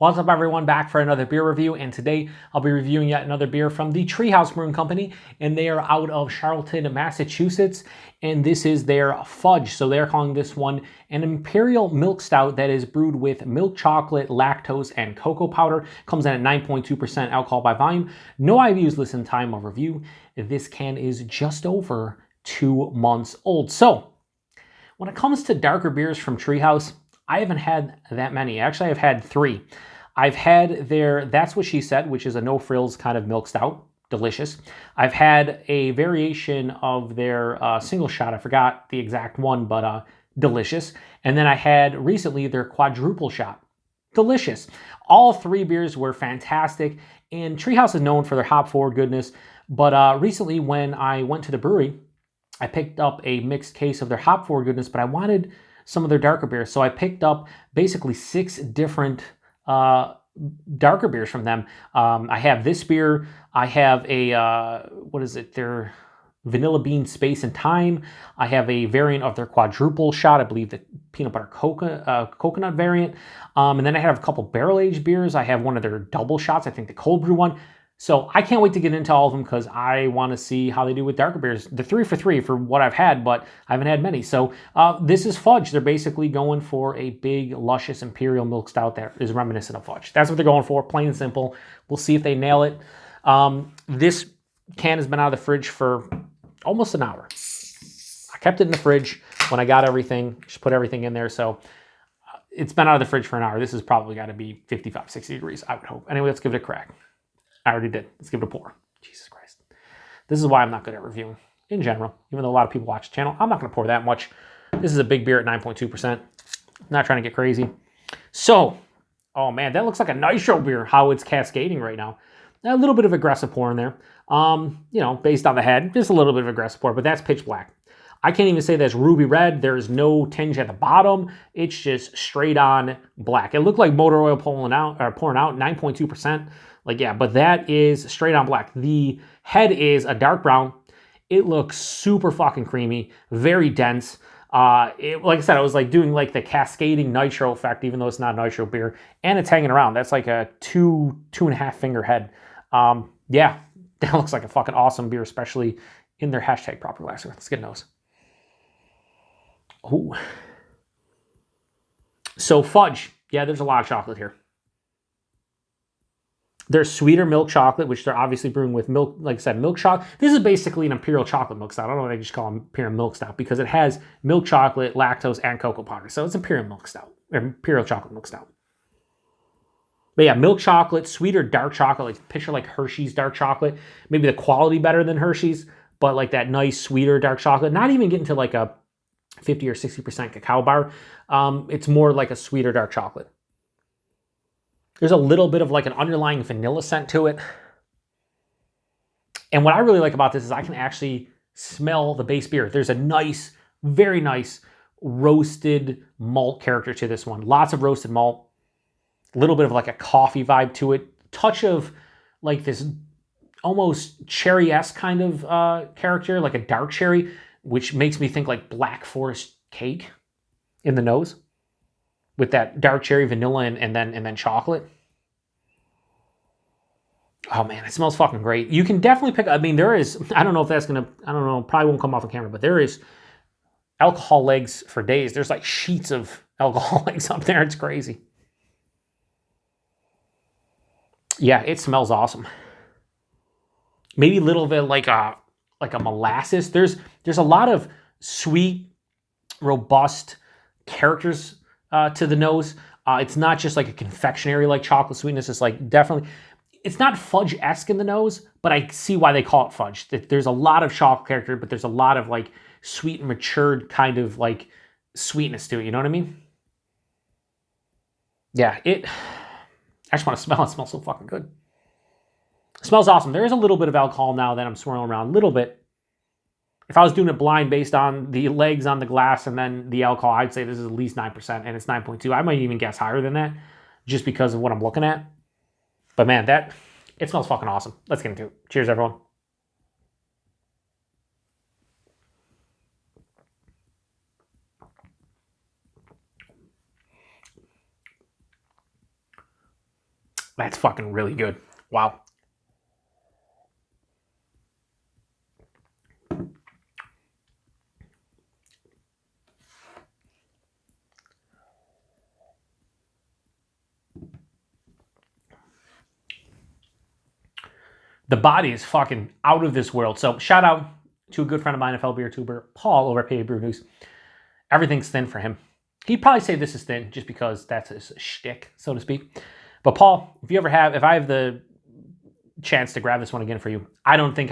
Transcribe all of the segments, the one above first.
What's up, everyone? Back for another beer review, and today I'll be reviewing yet another beer from the Tree House Brewing Company, and they are out of Charlton, Massachusetts, and this is their Fudge. So they're calling this one an Imperial Milk Stout that is brewed with milk chocolate, lactose, and cocoa powder. Comes in at 9.2% alcohol by volume. No IBUs listed in time of review. This can is just over 2 months old. So when it comes to darker beers from Tree House, I haven't had that many. Actually, I've had 3. I've had their That's What She Said, which is a no-frills kind of milk stout. Delicious. I've had a variation of their single shot. I forgot the exact one, but delicious. And then I had recently their quadruple shot. Delicious. All 3 beers were fantastic. And Treehouse is known for their hop-forward goodness. But recently when I went to the brewery, I picked up a mixed case of their hop-forward goodness, but I wanted some of their darker beers. So I picked up basically 6 different darker beers from them. I have this beer. I have a, what is it? Their Vanilla Bean Space and Time. I have a variant of their quadruple shot. I believe the peanut butter coconut variant. And then I have a couple barrel-aged beers. I have one of their double shots. I think the cold brew one. So I can't wait to get into all of them because I want to see how they do with darker beers. They're 3 for 3 for what I've had, but I haven't had many. So this is Fudge. They're basically going for a big, luscious Imperial Milk Stout that is reminiscent of Fudge. That's what they're going for, plain and simple. We'll see if they nail it. This can has been out of the fridge for almost an hour. I kept it in the fridge when I got everything, just put everything in there. So it's been out of the fridge for an hour. This has probably got to be 55, 60 degrees, I would hope. Anyway, let's give it a crack. I already did. Let's give it a pour. Jesus Christ. This is why I'm not good at reviewing in general. Even though a lot of people watch the channel, I'm not going to pour that much. This is a big beer at 9.2%. Not trying to get crazy. So, oh man, that looks like a nitro beer, how it's cascading right now. A little bit of aggressive pour in there. You know, based on the head, just a little bit of aggressive pour, but that's pitch black. I can't even say that's ruby red. There's no tinge at the bottom. It's just straight on black. It looked like motor oil pouring out, 9.2%. Like, yeah, but that is straight on black. The head is a dark brown. It looks super fucking creamy, very dense. Like I said, I was like doing like the cascading nitro effect, even though it's not nitro beer, and it's hanging around. That's like a 2.5 finger head. Yeah, that looks like a fucking awesome beer, especially in their hashtag proper glassware. Let's get a nose. Ooh. So Fudge, yeah, there's a lot of chocolate here. There's sweeter milk chocolate, which they're obviously brewing with milk, like I said, milk chocolate. This is basically an Imperial chocolate milk stout. I don't know why they just call it Imperial Milk Stout because it has milk chocolate, lactose, and cocoa powder. So it's Imperial Milk Stout, or Imperial Chocolate Milk Stout. But yeah, milk chocolate, sweeter dark chocolate, like picture like Hershey's dark chocolate. Maybe the quality better than Hershey's, but like that nice, sweeter dark chocolate. Not even getting to like a 50 or 60% cacao bar. It's more like a sweeter dark chocolate. There's a little bit of like an underlying vanilla scent to it. And what I really like about this is I can actually smell the base beer. There's a nice, very nice roasted malt character to this one. Lots of roasted malt. A little bit of like a coffee vibe to it. Touch of like this almost cherry-esque kind of character, like a dark cherry, which makes me think like Black Forest cake in the nose. With that dark cherry, vanilla, and then chocolate. Oh man, it smells fucking great. You can definitely pick. I mean, there is. I don't know if that's gonna. I don't know. Probably won't come off the camera, but there is alcohol legs for days. There's like sheets of alcohol legs up there. It's crazy. Yeah, it smells awesome. Maybe a little bit like a molasses. There's a lot of sweet, robust characters to the nose. It's not just like a confectionary like chocolate sweetness. It's like definitely, it's not fudge-esque in the nose, but I see why they call it fudge. There's a lot of chocolate character, but there's a lot of like sweet and matured kind of like sweetness to it. You know what I mean? Yeah, I just want to smell it. It smells so fucking good. It smells awesome. There is a little bit of alcohol now that I'm swirling around. A little bit. If I was doing it blind based on the legs on the glass and then the alcohol, I'd say this is at least 9% and it's 9.2. I might even guess higher than that just because of what I'm looking at. But man, it smells fucking awesome. Let's get into it. Cheers, everyone. That's fucking really good. Wow. The body is fucking out of this world. So shout out to a good friend of mine, a fellow beer tuber, Paul over at PA Brew News. Everything's thin for him. He'd probably say this is thin just because that's his shtick, so to speak. But Paul, if I have the chance to grab this one again for you, I don't think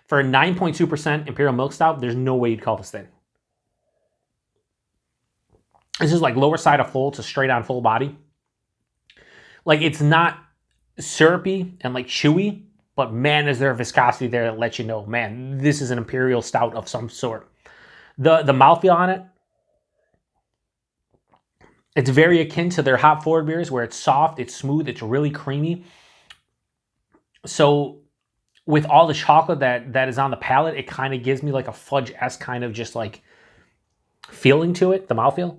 for a 9.2% Imperial Milk Stout, there's no way you'd call this thin. This is like lower side of full to straight on full body. Like it's not syrupy and like chewy, but man, is there a viscosity there that lets you know, man, this is an Imperial Stout of some sort. The mouthfeel on it, it's very akin to their hop forward beers where it's soft, it's smooth, it's really creamy. So with all the chocolate that is on the palate, it kind of gives me like a fudge-esque kind of just like feeling to it, the mouthfeel.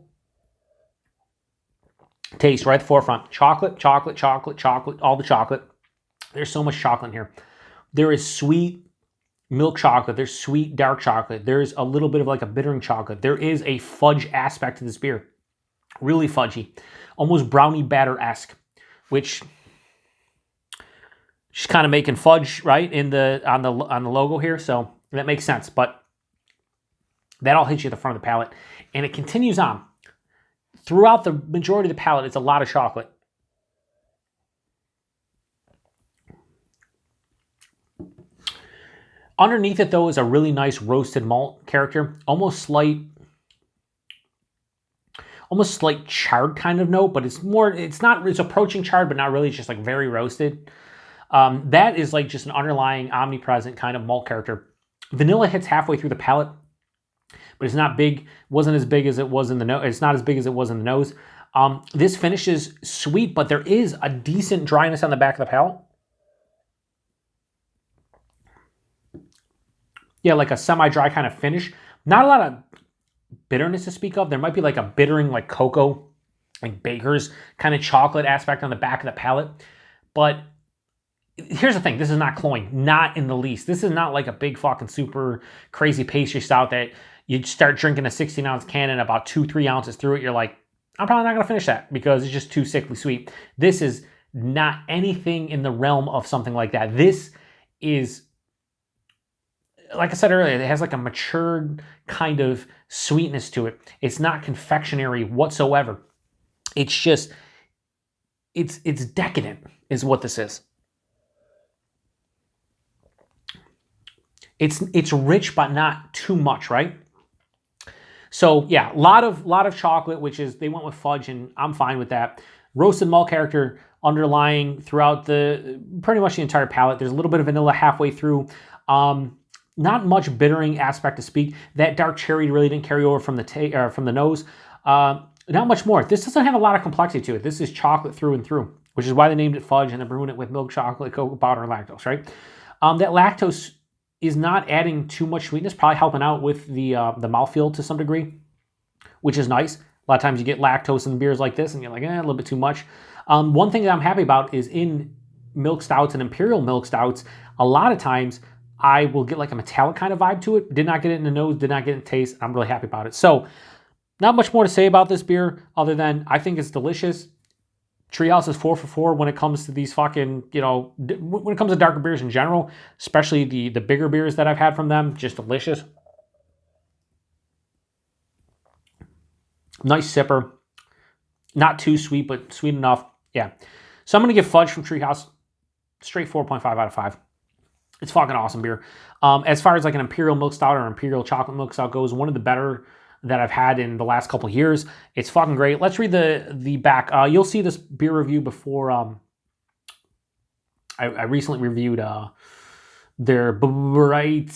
Taste right at the forefront. Chocolate, chocolate, chocolate, chocolate, all the chocolate. There's so much chocolate in here. There is sweet milk chocolate. There's sweet dark chocolate. There's a little bit of like a bittering chocolate. There is a fudge aspect to this beer. Really fudgy. Almost brownie batter-esque, which she's kind of making fudge, right, on the logo here, so that makes sense. But that all hits you at the front of the palate. And it continues on. Throughout the majority of the palate, it's a lot of chocolate. Underneath it, though, is a really nice roasted malt character. Almost slight charred kind of note, but it's approaching charred, but not really. It's just like very roasted. That is like just an underlying omnipresent kind of malt character. Vanilla hits halfway through the palate, but it's not big. Wasn't as big as it was in the nose. It's not as big as it was in the nose. This finish is sweet, but there is a decent dryness on the back of the palate. Yeah, like a semi-dry kind of finish. Not a lot of bitterness to speak of. There might be like a bittering, like cocoa, like baker's kind of chocolate aspect on the back of the palate. But here's the thing. This is not cloying. Not in the least. This is not like a big fucking super crazy pastry stout that you start drinking a 16-ounce can and about 2-3 ounces through it. You're like, I'm probably not going to finish that because it's just too sickly sweet. This is not anything in the realm of something like that. This is, like I said earlier, it has like a matured kind of sweetness to it. It's not confectionary whatsoever. It's just, it's decadent is what this is. It's rich, but not too much, right? So yeah, a lot of chocolate, which is, they went with fudge, and I'm fine with that. Roasted malt character underlying throughout pretty much the entire palate. There's a little bit of vanilla halfway through. Not much bittering aspect to speak. That dark cherry really didn't carry over from the nose. Not much more. This doesn't have a lot of complexity to it. This is chocolate through and through, which is why they named it fudge, and they're brewing it with milk chocolate, cocoa powder, and lactose, right? That lactose is not adding too much sweetness, probably helping out with the mouthfeel to some degree, which is nice. A lot of times you get lactose in beers like this, and you're like, a little bit too much. One thing that I'm happy about is in milk stouts and Imperial milk stouts, a lot of times I will get like a metallic kind of vibe to it. Did not get it in the nose, did not get it in taste. I'm really happy about it. So not much more to say about this beer other than I think it's delicious. Treehouse is 4 for 4 when it comes to these fucking, when it comes to darker beers in general, especially the bigger beers that I've had from them. Just delicious. Nice sipper. Not too sweet, but sweet enough. Yeah. So I'm going to give Fudge from Treehouse straight 4.5 out of 5. It's fucking awesome beer. As far as like an Imperial Milk Stout or Imperial Chocolate Milk Stout goes, one of the better that I've had in the last couple of years. It's fucking great. Let's read the back. You'll see this beer review before. I recently reviewed their Bright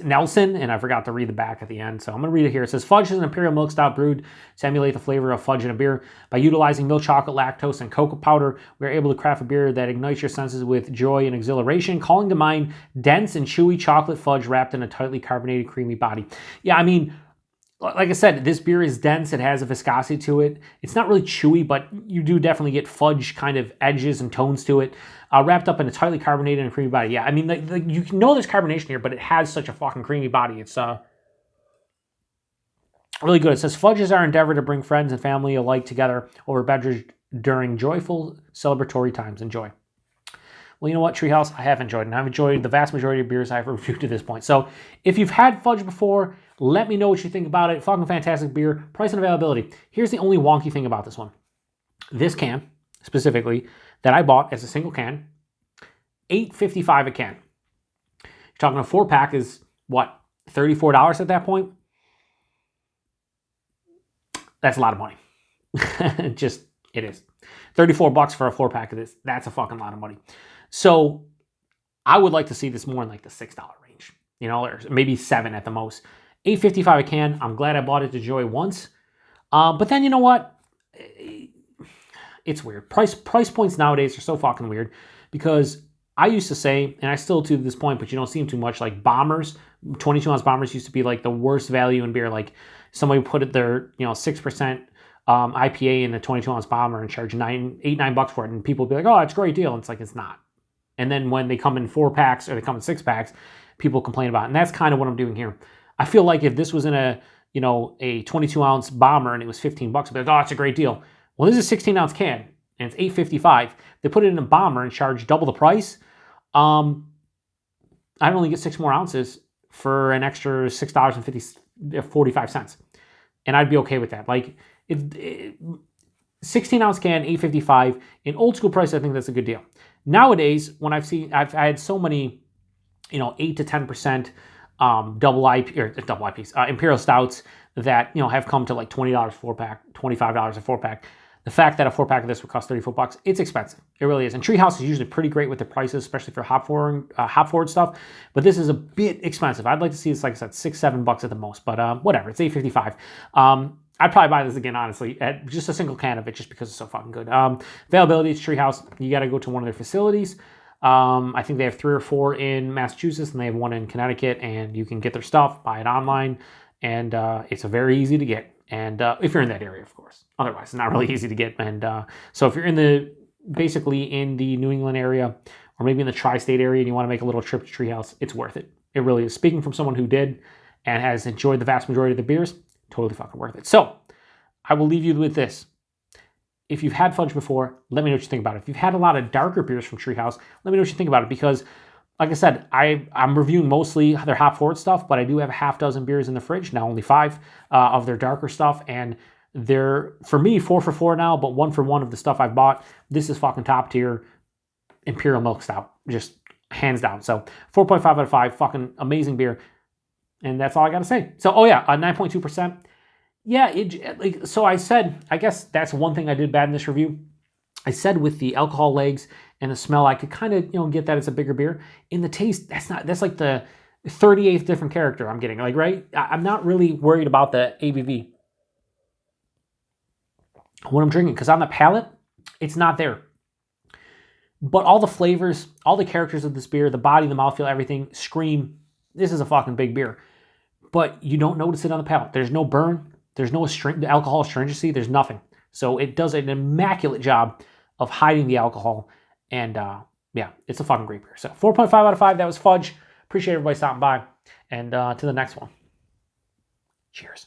Nelson, and I forgot to read the back at the end, so I'm going to read it here. It says, Fudge is an Imperial Milk Stout brewed to emulate the flavor of fudge in a beer. By utilizing milk chocolate, lactose, and cocoa powder, we are able to craft a beer that ignites your senses with joy and exhilaration, calling to mind dense and chewy chocolate fudge wrapped in a tightly carbonated, creamy body. Yeah, I mean, like I said, this beer is dense. It has a viscosity to it. It's not really chewy, but you do definitely get fudge kind of edges and tones to it. Wrapped up in a tightly carbonated and creamy body. Yeah, I mean, you know there's carbonation here, but it has such a fucking creamy body. It's really good. It says, Fudge is our endeavor to bring friends and family alike together over beverage during joyful celebratory times. Enjoy. Well, you know what, Treehouse? I have enjoyed it, and I've enjoyed the vast majority of beers I've reviewed to this point. So if you've had Fudge before, let me know what you think about it. Fucking fantastic beer. Price and availability. Here's the only wonky thing about this one. This can, specifically, that I bought as a single can, $8.55 a can. You're talking a 4-pack is, what, $34 at that point? That's a lot of money. It is. $34 for a 4-pack of this. That's a fucking lot of money. So I would like to see this more in like the $6 range, you know, or maybe $7 at the most. $8.55 a can. I'm glad I bought it to enjoy once. But then you know what? It's weird. Price points nowadays are so fucking weird because I used to say, and I still to this point, but you don't see them too much, like bombers, 22-ounce bombers used to be like the worst value in beer. Like somebody put it their, 6% IPA in a 22-ounce bomber and charge $8-9 for it, and people would be like, "Oh, that's a great deal." And it's like, it's not. And then when they come in 4-packs or they come in 6-packs, people complain about it. And that's kind of what I'm doing here. I feel like if this was in a 22-ounce bomber and it was $15, I'd be like, "Oh, that's a great deal." Well, this is a 16-ounce can and it's $8.55. They put it in a bomber and charge double the price. I'd only get 6 more ounces for an extra $6.45, and I'd be okay with that. Like, 16-ounce can, $8.55. In old school price, I think that's a good deal. Nowadays, when I've had so many, 8 to 10% Imperial Stouts that have come to like $20 a 4-pack, $25 a 4-pack. The fact that a 4-pack of this would cost $34, it's expensive. It really is. And Treehouse is usually pretty great with the prices, especially for hop forward stuff. But this is a bit expensive. I'd like to see this, like I said, $6-7 at the most. But whatever, it's $8.55. I'd probably buy this again, honestly, at just a single can of it, just because it's so fucking good. Availability, it's Treehouse. You got to go to one of their facilities. I think they have 3 or 4 in Massachusetts, and they have 1 in Connecticut. And you can get their stuff, buy it online, and it's very easy to get. And if you're in that area, of course. Otherwise, it's not really easy to get. And so if you're basically in the New England area, or maybe in the tri-state area, and you want to make a little trip to Treehouse, it's worth it. It really is. Speaking from someone who did and has enjoyed the vast majority of the beers, totally fucking worth it. So I will leave you with this. If you've had Fudge before, let me know what you think about it. If you've had a lot of darker beers from Treehouse, let me know what you think about it, because like I said, I'm reviewing mostly their hop forward stuff, but I do have a half dozen beers in the fridge, now only 5 of their darker stuff, and they're, for me, 4 for 4 now, but 1 for 1 of the stuff I've bought. This is fucking top tier Imperial Milk Stout, just hands down. So 4.5 out of 5, fucking amazing beer, and that's all I got to say. So, 9.2%. Yeah, so I said, I guess that's one thing I did bad in this review. I said with the alcohol legs and the smell, I could kind of, get that it's a bigger beer. In the taste, that's like the 38th different character I'm getting, like, right? I'm not really worried about the ABV when I'm drinking, because on the palate, it's not there. But all the flavors, all the characters of this beer, the body, the mouthfeel, everything, scream, this is a fucking big beer. But you don't notice it on the palate. There's no burn. There's no the alcohol astringency. There's nothing. So it does an immaculate job of hiding the alcohol. And yeah, it's a fucking great beer. So 4.5 out of 5. That was Fudge. Appreciate everybody stopping by. And to the next one. Cheers.